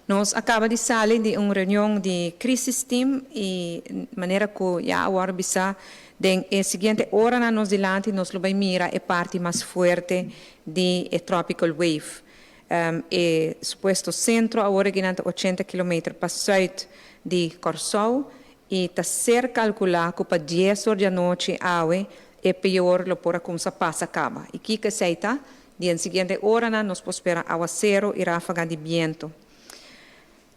Nós acaba de sair de uma reunião de crisis team e maneira que já agora bisa den seguinte hora na nos dilante nós lo vai mira é parte mais forte de tropical wave. E suposto centro agora que 80 km para sul de Corsou e está ser calcular que para 10 horas da noite é pior lo por como se passa acaba. E que seita de seguinte hora nós podemos esperar aguacero e ráfaga de vento.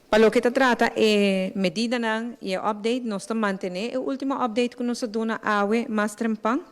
Para o que se trata é medida e update, nós estamos mantendo o último update que nós damos a mais trempang.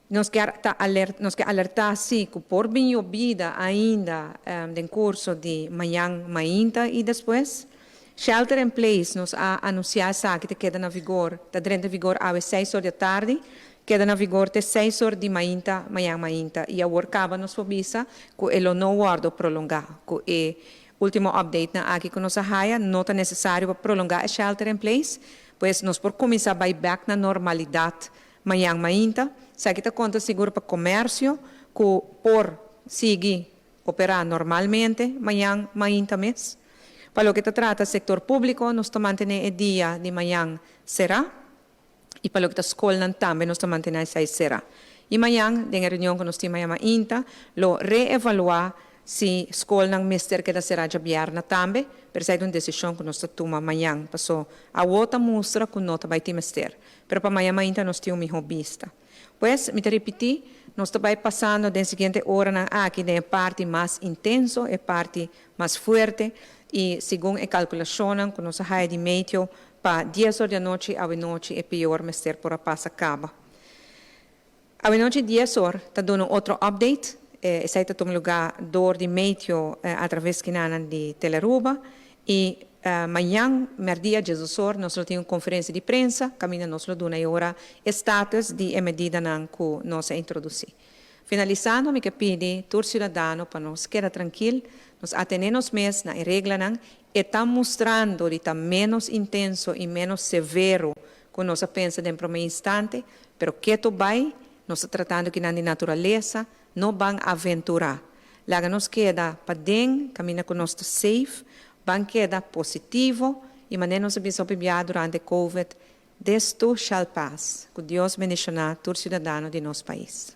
Nós queremos alertar sim que por bem vida ainda em curso de manhã, mainta e depois shelter in place nos a anunciar que queda na vigor, está dentro de vigor às 6 horas da tarde, queda na vigor até 6 horas de mainta, manhã, mainta e a workava nos pobisa que ele não guarda prolongar, que último update na aqui que nós haia, não é necessário para prolongar a shelter in place, pois nós por começar a back na normalidade manhã, mainta, se kita conta seguro para comércio, que por seguir operar normalmente manhã, mainta mês. Para o que se trata do setor público, nós estamos mantendo o dia de manhã será, e para o que está escola também nós estamos mantendo essa será. E manhã, na reunião que nós temos manhã, mainta, lo reevaluar se a escola não mister que será de aberta também, per ser uma decisão que nós tomamos amanhã, passou a outra mostra que nós vai ter mister. Pero para amanhã ainda nós temos uma vista. Pois, me repetir, nós estamos passando da seguinte hora aqui na parte mais intensa, a parte mais forte, e segundo a calculação que nós temos de meio para 10 horas da noite, a noite é pior mister por a passa acaba. A noite 10 horas, está dando outro update, essa está tomando lugar dor de meio através de Teleruba e amanhã, merdia, 16 nós temos uma conferência de prensa, caminha nós lo dona hora status de medida que nós introduzir. Finalizando, me que pedi todo cidadão para nós quedar tranquilo, nós atendemos mesmo na regra e está mostrando que está menos intenso e menos severo que nós pensa dentro de um instante, pero que tu vai, nós tratando que na natureza não vão aventurar. Lá nos queda para dentro, caminha com nós safe, vão quedar positivo e maneira nos observar durante a COVID, desto shall pass. Que Deus bendicionar todo cidadão de nosso país.